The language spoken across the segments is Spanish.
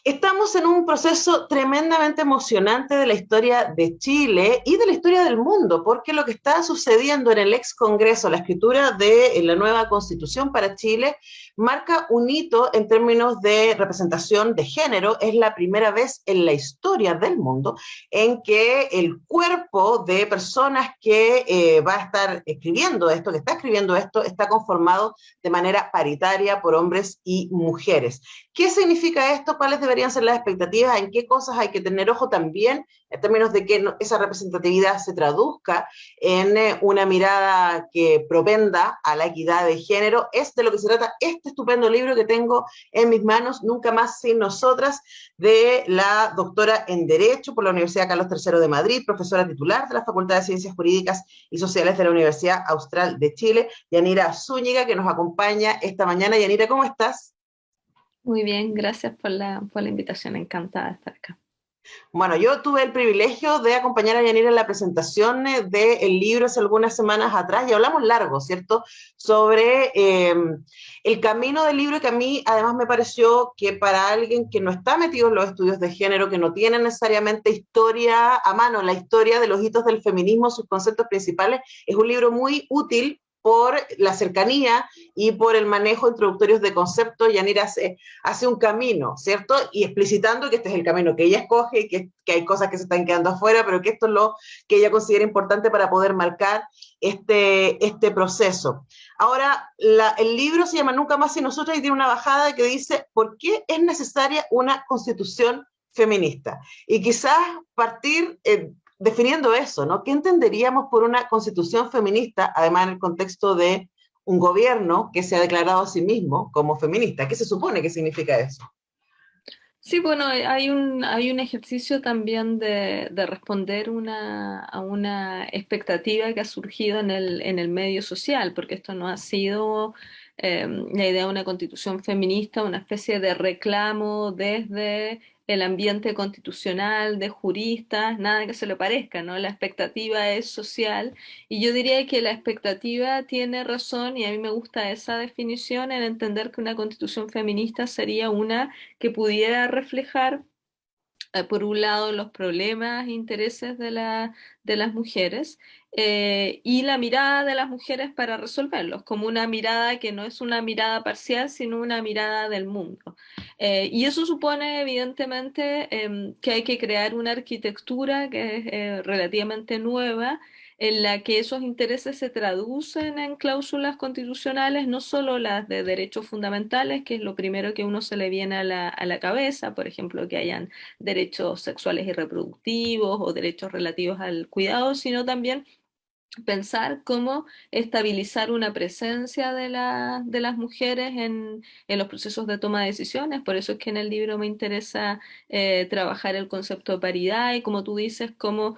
Estamos en un proceso tremendamente emocionante de la historia de Chile y de la historia del mundo, porque lo que está sucediendo en el ex Congreso, la escritura de la nueva Constitución para Chile, marca un hito en términos de representación de género. Es la primera vez en la historia del mundo en que el cuerpo de personas que va a estar escribiendo esto, que está escribiendo esto, está conformado de manera paritaria por hombres y mujeres. ¿Qué significa esto? ¿Cuáles deberían ser las expectativas? ¿En qué cosas hay que tener ojo también en términos de que esa representatividad se traduzca en una mirada que propenda a la equidad de género? Es de lo que se trata este estupendo libro que tengo en mis manos, Nunca más sin nosotras, de la doctora en Derecho por la Universidad Carlos III de Madrid, profesora titular de la Facultad de Ciencias Jurídicas y Sociales de la Universidad Austral de Chile, Yanira Zúñiga, que nos acompaña esta mañana. Yanira, ¿cómo estás? Muy bien, gracias por la invitación, encantada de estar acá. Bueno, yo tuve el privilegio de acompañar a Yanira en la presentación del libro hace algunas semanas atrás y hablamos largo, ¿cierto? Sobre el camino del libro, que a mí además me pareció que para alguien que no está metido en los estudios de género, que no tiene necesariamente historia a mano, la historia de los hitos del feminismo, sus conceptos principales, es un libro muy útil por la cercanía y por el manejo introductorio de conceptos. Yanira hace un camino, ¿cierto? Y explicitando que este es el camino que ella escoge y que hay cosas que se están quedando afuera, pero que esto es lo que ella considera importante para poder marcar este proceso. Ahora, el libro se llama Nunca más sin nosotros y tiene una bajada que dice, ¿por qué es necesaria una constitución feminista? Y quizás partir definiendo eso, ¿no? ¿Qué entenderíamos por una constitución feminista, además en el contexto de un gobierno que se ha declarado a sí mismo como feminista? ¿Qué se supone que significa eso? Sí, bueno, hay un ejercicio también de responder a una expectativa que ha surgido en el medio social, porque esto no ha sido la idea de una constitución feminista, una especie de reclamo desde el ambiente constitucional, de juristas, nada que se le parezca, ¿no? La expectativa es social y yo diría que la expectativa tiene razón y a mí me gusta esa definición en entender que una constitución feminista sería una que pudiera reflejar, por un lado, los problemas e intereses de las mujeres y la mirada de las mujeres para resolverlos, como una mirada que no es una mirada parcial, sino una mirada del mundo. Y eso supone, evidentemente, que hay que crear una arquitectura que es relativamente nueva en la que esos intereses se traducen en cláusulas constitucionales, no solo las de derechos fundamentales, que es lo primero que uno se le viene a la cabeza, por ejemplo, que hayan derechos sexuales y reproductivos o derechos relativos al cuidado, sino también pensar cómo estabilizar una presencia de las mujeres en los procesos de toma de decisiones. Por eso es que en el libro me interesa trabajar el concepto de paridad y, como tú dices, cómo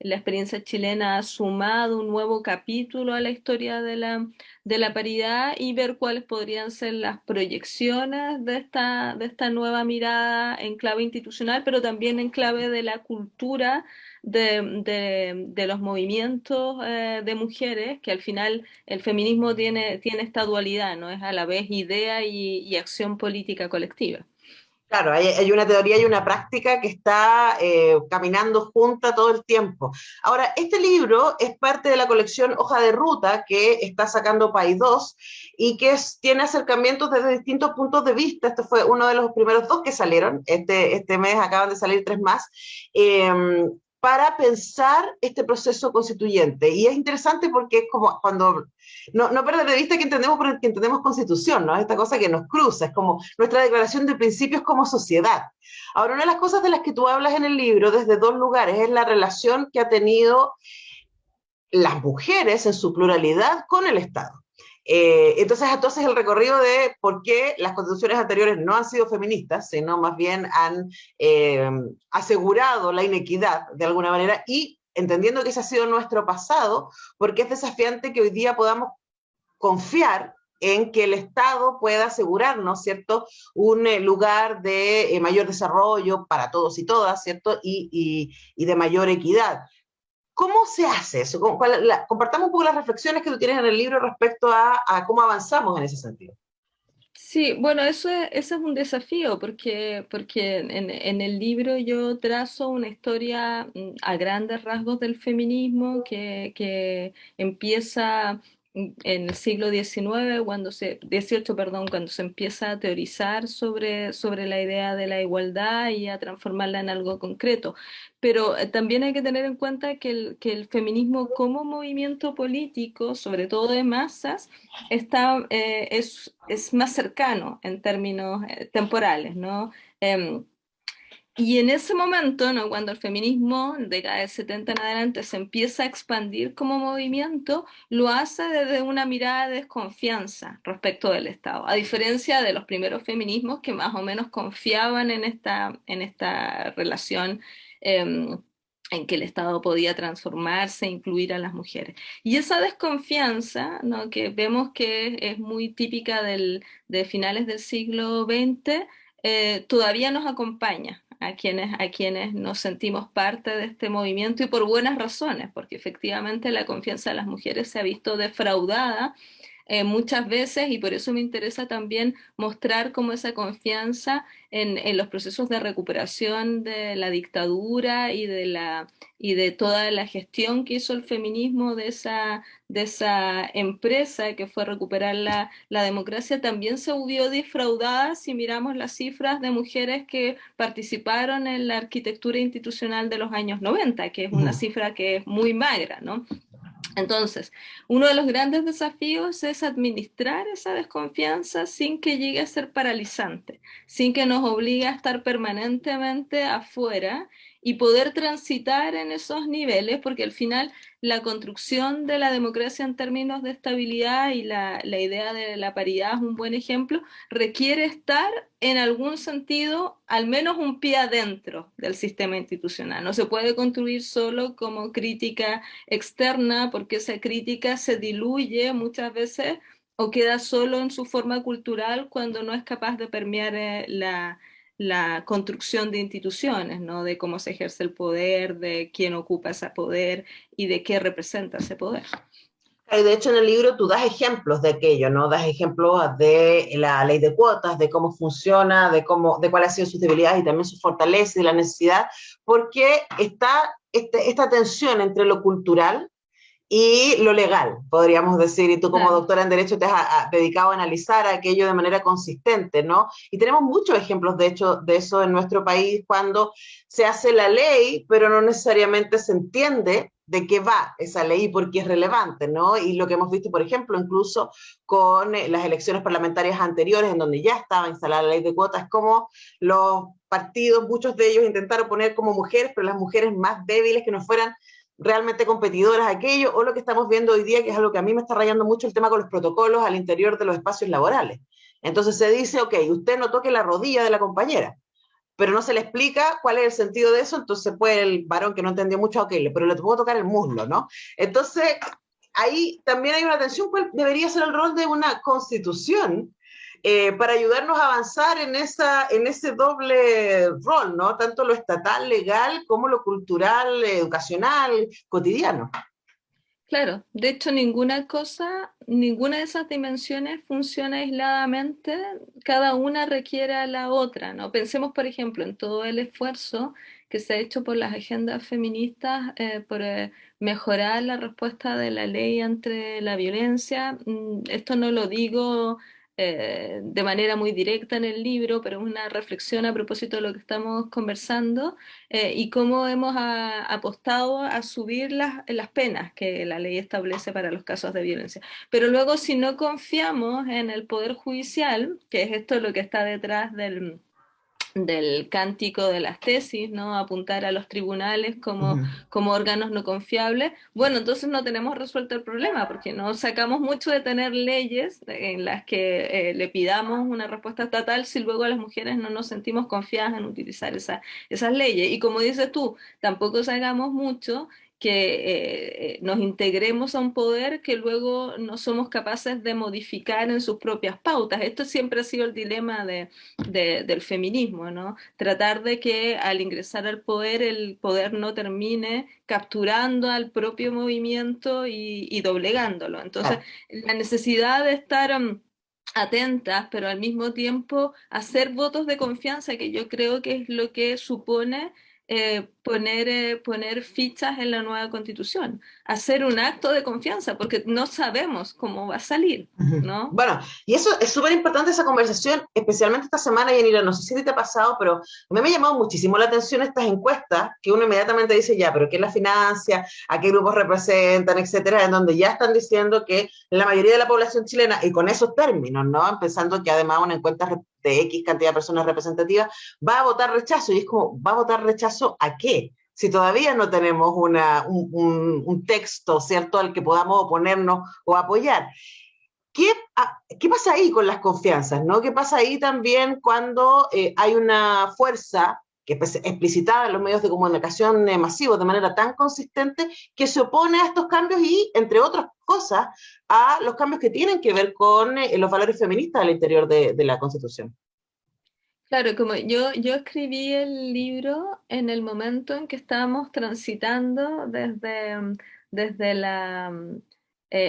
la experiencia chilena ha sumado un nuevo capítulo a la historia de la paridad y ver cuáles podrían ser las proyecciones de esta nueva mirada en clave institucional, pero también en clave de la cultura de los movimientos de mujeres, que al final el feminismo tiene esta dualidad, ¿no? Es a la vez idea y acción política colectiva. Claro, hay una teoría y una práctica que está caminando junta todo el tiempo. Ahora, este libro es parte de la colección Hoja de Ruta que está sacando Paidós y que tiene acercamientos desde distintos puntos de vista. Este fue uno de los primeros dos que salieron. Este mes acaban de salir tres más. Para pensar este proceso constituyente. Y es interesante porque es como cuando no perder de vista que entendemos por el que entendemos constitución, ¿no? Esta cosa que nos cruza, es como nuestra declaración de principios como sociedad. Ahora, una de las cosas de las que tú hablas en el libro desde dos lugares es la relación que ha tenido las mujeres en su pluralidad con el Estado. Entonces el recorrido de por qué las constituciones anteriores no han sido feministas, sino más bien han asegurado la inequidad de alguna manera y entendiendo que ese ha sido nuestro pasado, porque es desafiante que hoy día podamos confiar en que el Estado pueda asegurarnos, ¿cierto?, un lugar de mayor desarrollo para todos y todas, ¿cierto?, y de mayor equidad. ¿Cómo se hace eso? Compartamos un poco las reflexiones que tú tienes en el libro respecto a cómo avanzamos en ese sentido. Sí, bueno, eso es un desafío porque en el libro yo trazo una historia a grandes rasgos del feminismo que empieza en el siglo XIX, XVIII, perdón, cuando se empieza a teorizar sobre la idea de la igualdad y a transformarla en algo concreto. Pero también hay que tener en cuenta que el feminismo como movimiento político, sobre todo de masas, es más cercano en términos temporales, ¿no? Eh, y en ese momento, ¿no? Cuando el feminismo, de década del 70 en adelante, se empieza a expandir como movimiento, lo hace desde una mirada de desconfianza respecto del Estado, a diferencia de los primeros feminismos que más o menos confiaban en esta relación eh, en que el Estado podía transformarse e incluir a las mujeres. Y esa desconfianza, ¿no? Que vemos que es muy típica de finales del siglo XX, todavía nos acompaña a quienes nos sentimos parte de este movimiento y por buenas razones, porque efectivamente la confianza de las mujeres se ha visto defraudada muchas veces y por eso me interesa también mostrar cómo esa confianza en los procesos de recuperación de la dictadura y de toda la gestión que hizo el feminismo de esa empresa que fue recuperar la democracia también se vio defraudada si miramos las cifras de mujeres que participaron en la arquitectura institucional de los años 90, que es una Ujú. cifra que es muy magra, ¿no? Entonces, uno de los grandes desafíos es administrar esa desconfianza sin que llegue a ser paralizante, sin que nos obligue a estar permanentemente afuera y poder transitar en esos niveles, porque al final la construcción de la democracia en términos de estabilidad y la idea de la paridad es un buen ejemplo, requiere estar en algún sentido al menos un pie adentro del sistema institucional. No se puede construir solo como crítica externa, porque esa crítica se diluye muchas veces o queda solo en su forma cultural cuando no es capaz de permear la construcción de instituciones, ¿no? De cómo se ejerce el poder, de quién ocupa ese poder y de qué representa ese poder. Y de hecho, en el libro tú das ejemplos de aquello, ¿no? Das ejemplos de la ley de cuotas, de cómo funciona, de cuáles han sido sus debilidades y también sus fortalezas y la necesidad, porque está esta tensión entre lo cultural y lo legal, podríamos decir, y tú como Claro. doctora en Derecho te has dedicado a analizar aquello de manera consistente, ¿no? Y tenemos muchos ejemplos, de hecho, de eso en nuestro país, cuando se hace la ley, pero no necesariamente se entiende de qué va esa ley y por qué es relevante, ¿no? Y lo que hemos visto, por ejemplo, incluso con las elecciones parlamentarias anteriores, en donde ya estaba instalada la ley de cuotas, como los partidos, muchos de ellos intentaron poner como mujeres, pero las mujeres más débiles que no fueran realmente competidoras a aquello, o lo que estamos viendo hoy día, que es algo que a mí me está rayando mucho, el tema con los protocolos al interior de los espacios laborales. Entonces se dice, ok, usted no toque la rodilla de la compañera, pero no se le explica cuál es el sentido de eso, entonces puede el varón que no entendió mucho, ok, pero le puedo tocar el muslo, ¿no? Entonces, ahí también hay una tensión, cuál debería ser el rol de una constitución para ayudarnos a avanzar en ese doble rol, ¿no? Tanto lo estatal, legal, como lo cultural, educacional, cotidiano. Claro, de hecho ninguna cosa, ninguna de esas dimensiones funciona aisladamente, cada una requiere a la otra, ¿no? Pensemos, por ejemplo, en todo el esfuerzo que se ha hecho por las agendas feministas por mejorar la respuesta de la ley ante la violencia. Esto no lo digo de manera muy directa en el libro, pero es una reflexión a propósito de lo que estamos conversando y cómo hemos apostado a subir las penas que la ley establece para los casos de violencia. Pero luego, si no confiamos en el Poder Judicial, que es esto lo que está detrás del cántico de las tesis, ¿no? Apuntar a los tribunales Uh como, -huh. como órganos no confiables, bueno, entonces no tenemos resuelto el problema, porque no sacamos mucho de tener leyes en las que le pidamos una respuesta estatal si luego a las mujeres no nos sentimos confiadas en utilizar esas leyes. Y como dices tú, tampoco sacamos mucho que nos integremos a un poder que luego no somos capaces de modificar en sus propias pautas. Esto siempre ha sido el dilema del feminismo, ¿no? Tratar de que al ingresar al poder, el poder no termine capturando al propio movimiento y doblegándolo. Entonces, Claro. la necesidad de estar atentas, pero al mismo tiempo hacer votos de confianza, que yo creo que es lo que supone poner fichas en la nueva constitución, hacer un acto de confianza, porque no sabemos cómo va a salir, Ujú. ¿no? Bueno, y eso es súper importante esa conversación, especialmente esta semana, Yanira, no sé si te ha pasado, pero a mí me ha llamado muchísimo la atención estas encuestas que uno inmediatamente dice, ya, pero ¿quién la financia? ¿A qué grupos representan? Etcétera, en donde ya están diciendo que la mayoría de la población chilena, y con esos términos, ¿no? Pensando que además una encuesta de X cantidad de personas representativas va a votar rechazo, y es como, ¿va a votar rechazo a qué? Si todavía no tenemos un texto, ¿cierto?, al que podamos oponernos o apoyar. ¿Qué pasa ahí con las confianzas? ¿No? ¿Qué pasa ahí también cuando hay una fuerza que es explicitada en los medios de comunicación masivos de manera tan consistente que se opone a estos cambios y, entre otras cosas, a los cambios que tienen que ver con los valores feministas al interior de la Constitución? Claro, como yo escribí el libro en el momento en que estábamos transitando desde la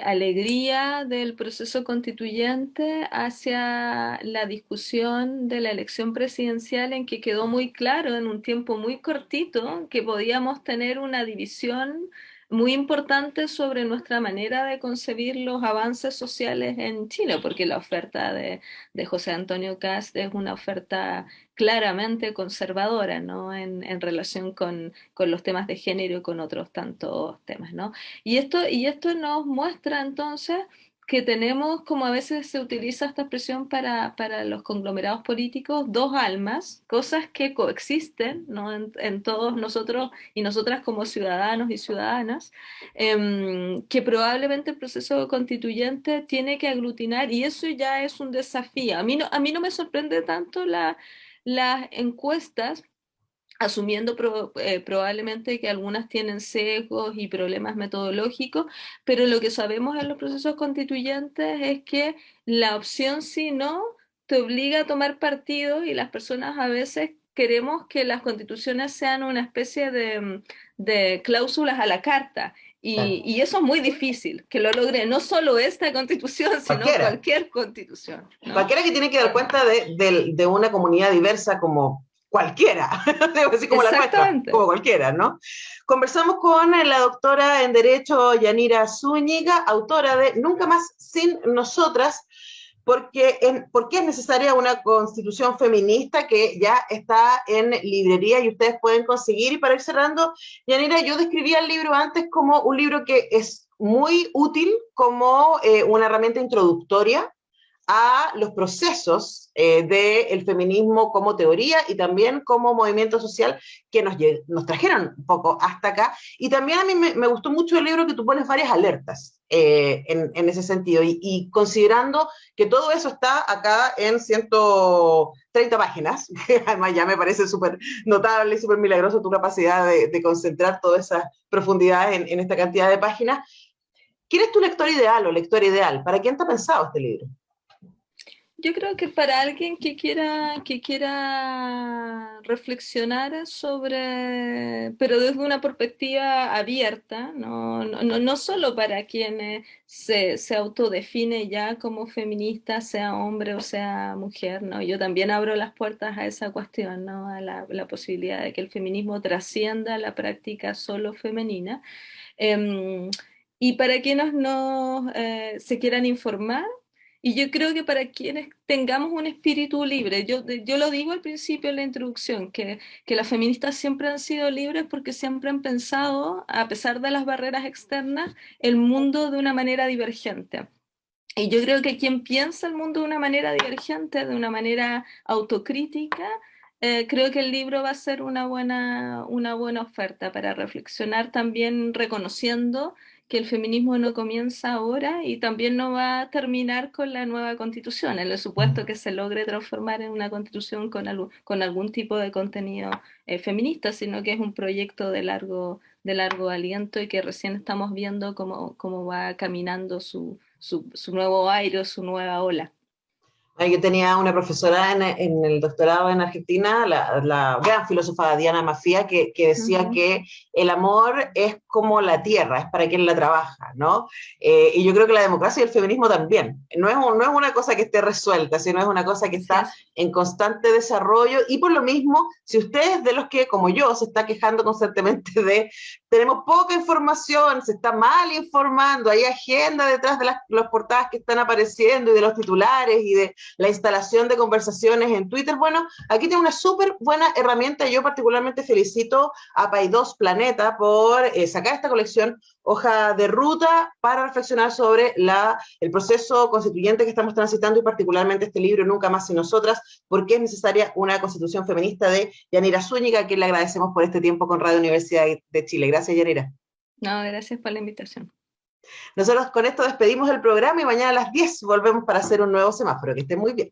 alegría del proceso constituyente hacia la discusión de la elección presidencial, en que quedó muy claro en un tiempo muy cortito que podíamos tener una división muy importante sobre nuestra manera de concebir los avances sociales en Chile, porque la oferta de José Antonio Cast es una oferta claramente conservadora, ¿no? En relación con los temas de género y con otros tantos temas, ¿no? Y esto nos muestra entonces que tenemos, como a veces se utiliza esta expresión para los conglomerados políticos, dos almas, cosas que coexisten, ¿no? En todos nosotros y nosotras como ciudadanos y ciudadanas, que probablemente el proceso constituyente tiene que aglutinar, y eso ya es un desafío. A mí no me sorprende tanto las encuestas, asumiendo probablemente que algunas tienen sesgos y problemas metodológicos, pero lo que sabemos en los procesos constituyentes es que la opción sí no te obliga a tomar partido, y las personas a veces queremos que las constituciones sean una especie de cláusulas a la carta. Claro. Y eso es muy difícil, que lo logre no solo esta constitución, sino Cualquiera. cualquier constitución, ¿no? Cualquiera que tiene que dar cuenta de una comunidad diversa como cualquiera, así como la nuestra, Exactamente. como cualquiera, ¿no? Conversamos con la doctora en Derecho Yanira Zúñiga, autora de Nunca más sin nosotras, porque es necesaria una constitución feminista que ya está en librería y ustedes pueden conseguir. Y para ir cerrando, Yanira, yo describía el libro antes como un libro que es muy útil como una herramienta introductoria a los procesos del feminismo como teoría y también como movimiento social que nos trajeron un poco hasta acá. Y también a mí me gustó mucho el libro que tú pones varias alertas en ese sentido. Y considerando que todo eso está acá en 130 páginas, que además ya me parece súper notable y súper milagroso tu capacidad de concentrar todas esas profundidades en esta cantidad de páginas. ¿Quién es tu lector ideal o lector ideal? ¿Para quién te ha pensado este libro? Yo creo que para alguien que quiera reflexionar sobre, pero desde una perspectiva abierta, no solo para quien se autodefine ya como feminista, sea hombre o sea mujer, ¿no? Yo también abro las puertas a esa cuestión, ¿no? A la posibilidad de que el feminismo trascienda la práctica solo femenina. Em, y para quienes se quieran informar, y yo creo que para quienes tengamos un espíritu libre, yo lo digo al principio en la introducción, que las feministas siempre han sido libres porque siempre han pensado, a pesar de las barreras externas, el mundo de una manera divergente. Y yo creo que quien piensa el mundo de una manera divergente, de una manera autocrítica, creo que el libro va a ser una buena oferta para reflexionar, también reconociendo que el feminismo no comienza ahora y también no va a terminar con la nueva constitución, en el supuesto que se logre transformar en una constitución con algún tipo de contenido feminista, sino que es un proyecto de largo aliento, y que recién estamos viendo cómo va caminando su nuevo aire, su nueva ola. Yo tenía una profesora en el doctorado en Argentina, la gran filósofa Diana Mafia, que decía Ujú. que el amor es como la tierra, es para quien la trabaja, ¿no? Y yo creo que la democracia y el feminismo también. No es una cosa que esté resuelta, sino es una cosa que Así está es. en constante desarrollo. Y por lo mismo, si ustedes de los que, como yo, se está quejando constantemente de tenemos poca información, se está mal informando, hay agenda detrás de las portadas que están apareciendo y de los titulares y de la instalación de conversaciones en Twitter. Bueno, aquí tiene una súper buena herramienta. Yo particularmente felicito a Paidós Planeta por sacar esta colección Hoja de Ruta para reflexionar sobre el proceso constituyente que estamos transitando y particularmente este libro Nunca más y nosotras, porque es necesaria una constitución feminista de Yanira Zúñiga, a quien le agradecemos por este tiempo con Radio Universidad de Chile. Gracias, Yanira. No, gracias por la invitación. Nosotros con esto despedimos el programa y mañana a las 10 volvemos para hacer un nuevo semáforo. Que estén muy bien.